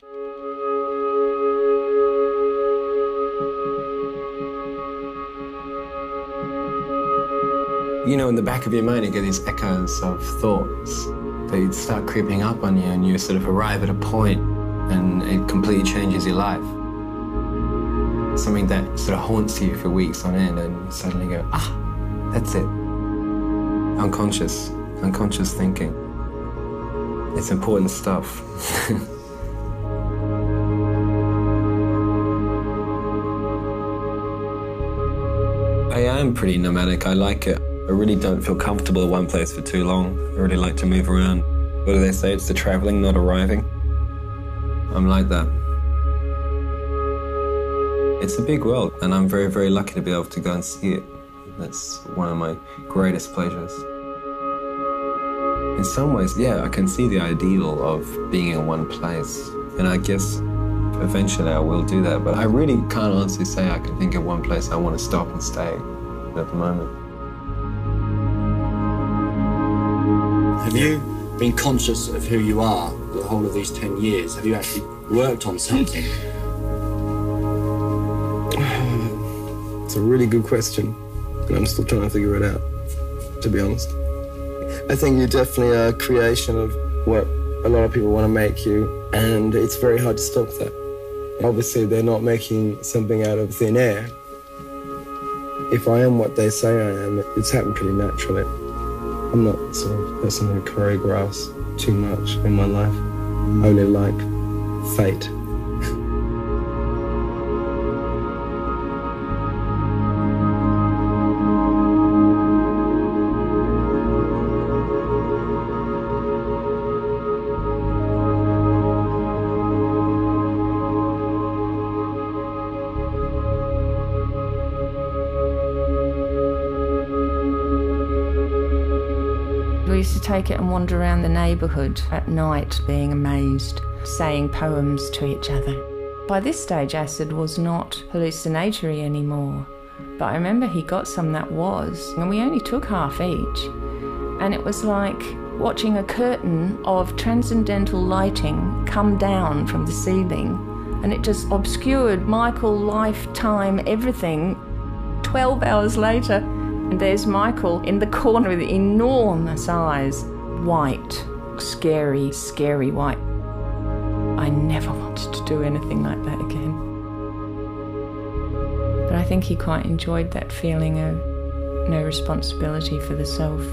You know, in the back of your mind, you get these echoes of thoughts. They start creeping up on you, and you sort of arrive at a point, and it completely changes your life. Something that sort of haunts you for weeks on end, and you suddenly go, ah, that's it. Unconscious thinking. It's important stuff. I am pretty nomadic. I like it. I really don't feel comfortable in one place for too long. I really like to move around. What do they say? It's the traveling, not arriving. I'm like that. It's a big world, and I'm very, very lucky to be able to go and see it. That's one of my greatest pleasures. In some ways, yeah, I can see the ideal of being in one place, and I guess eventually I will do that, but I really can't honestly say I can think of one place I want to stop and stay at the moment. Have you been conscious of who you are the whole of these 10 years? Have you actually worked on something? It's a really good question, and I'm still trying to figure it out, to be honest. I think you're definitely a creation of what a lot of people want to make you, and it's very hard to stop that. Obviously, they're not making something out of thin air. If I am what they say I am, it's happened pretty naturally. I'm not the sort of person who choreographs too much in my life. I only like fate. We used to take it and wander around the neighbourhood at night, being amazed, saying poems to each other. By this stage, acid was not hallucinatory anymore, but I remember he got some that was, and we only took half each. And it was like watching a curtain of transcendental lighting come down from the ceiling, and it just obscured Michael, lifetime, everything. 12 hours later, and there's Michael in the corner with enormous eyes, white, scary, scary white. I never wanted to do anything like that again. But I think he quite enjoyed that feeling of no responsibility for the self.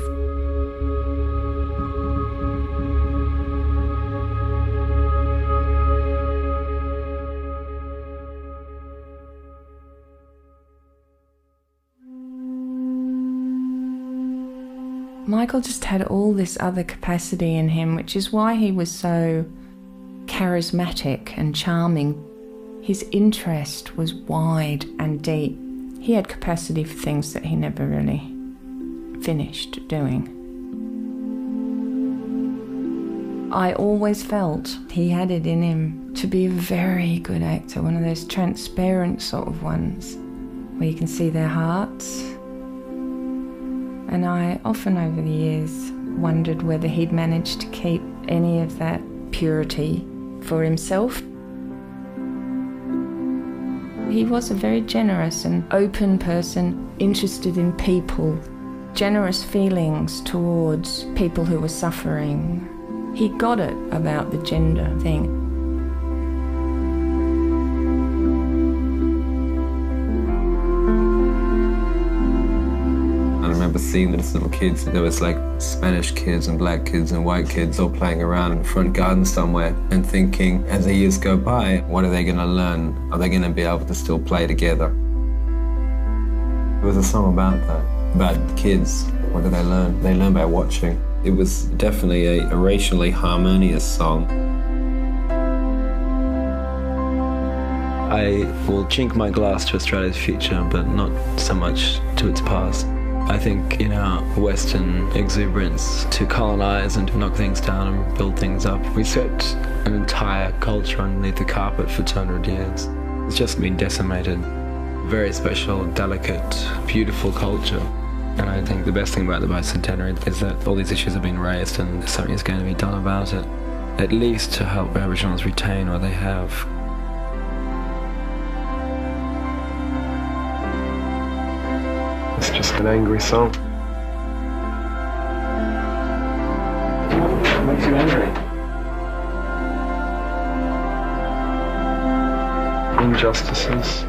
Michael just had all this other capacity in him, which is why he was so charismatic and charming. His interest was wide and deep. He had capacity for things that he never really finished doing. I always felt he had it in him to be a very good actor, one of those transparent sort of ones, where you can see their hearts. And I often over the years wondered whether he'd managed to keep any of that purity for himself. He was a very generous and open person, interested in people, generous feelings towards people who were suffering. He got it about the gender thing. I remember seeing these little kids. There was like Spanish kids and black kids and white kids all playing around in the front garden somewhere, and thinking, as the years go by, what are they going to learn? Are they going to be able to still play together? There was a song about that, about kids. What do they learn? They learn by watching. It was definitely a racially harmonious song. I will chink my glass to Australia's future, but not so much to its past. I think in our Western exuberance to colonise and to knock things down and build things up, we set an entire culture underneath the carpet for 200 years. It's just been decimated. Very special, delicate, beautiful culture. And I think the best thing about the bicentenary is that all these issues have been raised and something is going to be done about it. at least to help Aboriginals retain what they have. It's just an angry song. What makes you angry? Injustices.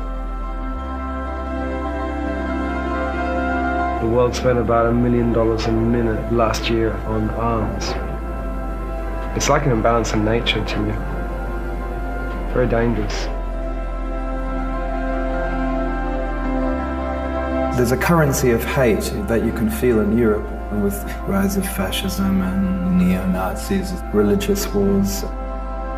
The world spent about $1 million a minute last year on arms. It's like an imbalance in nature to me. Very dangerous. There's a currency of hate that you can feel in Europe with the rise of fascism and neo-Nazis, religious wars.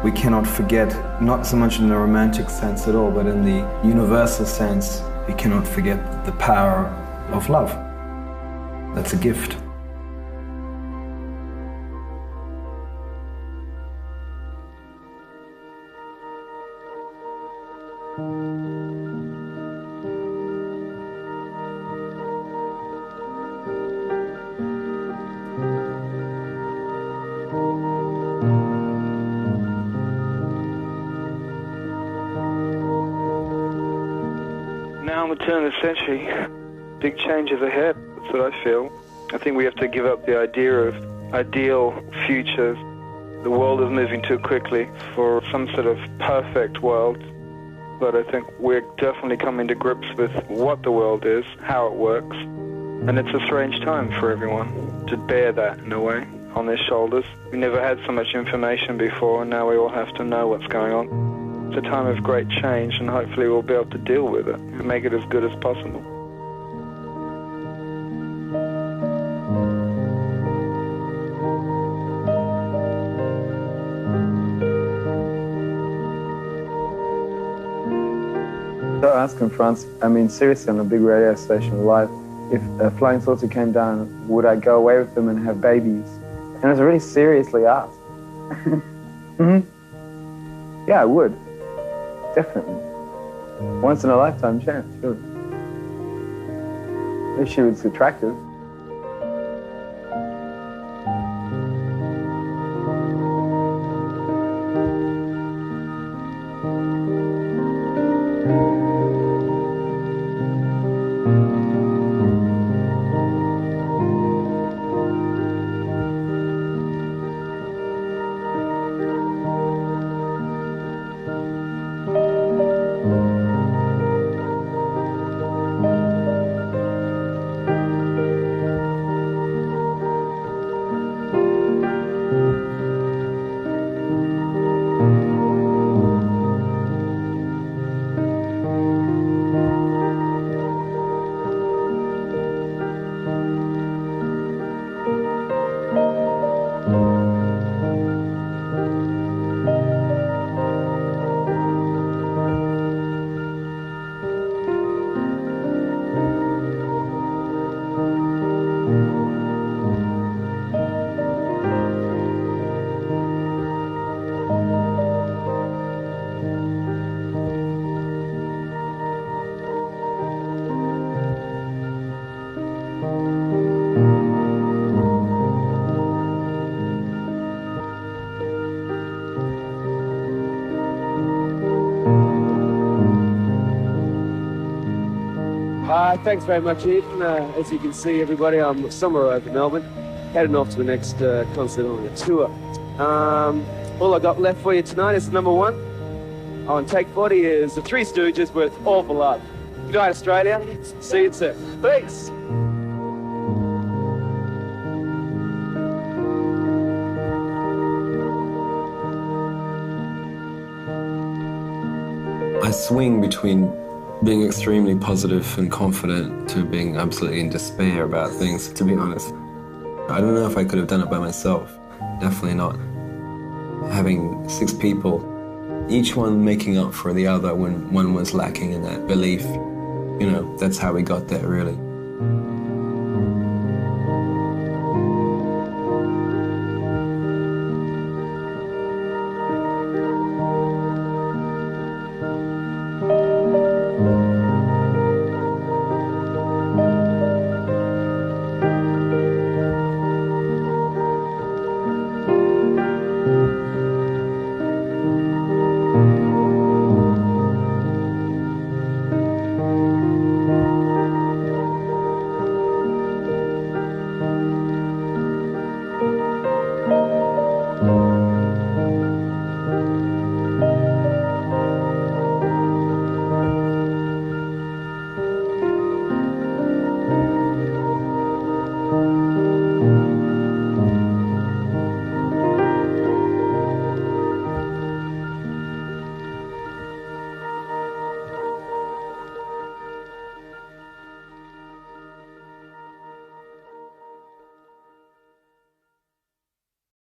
We cannot forget, not so much in the romantic sense at all, but in the universal sense, we cannot forget the power of love. That's a gift. Now in the turn of the century, big changes ahead. That's what I feel. I think we have to give up the idea of ideal futures. The world is moving too quickly for some sort of perfect world. But I think we're definitely coming to grips with what the world is, how it works. And it's a strange time for everyone to bear that in a way on their shoulders. We never had so much information before, and now we all have to know what's going on. It's a time of great change, and hopefully we'll be able to deal with it and make it as good as possible. So asking France, I mean seriously on a big radio station live, if a flying saucer came down, would I go away with them and have babies? And it was really seriously asked. Yeah, I would. Definitely. Once in a lifetime chance, sure. If she was attractive. Thanks very much, Ethan. As you can see, everybody, I'm somewhere over Melbourne, heading off to the next concert on the tour. All I got left for you tonight is number one. On Take 40 is the Three Stooges with All for Love. Good night, Australia. See you soon. Peace. I swing between being extremely positive and confident to being absolutely in despair about things, to be honest. I don't know if I could have done it by myself. Definitely not. Having 6 people, each one making up for the other when one was lacking in that belief, you know, that's how we got there, really.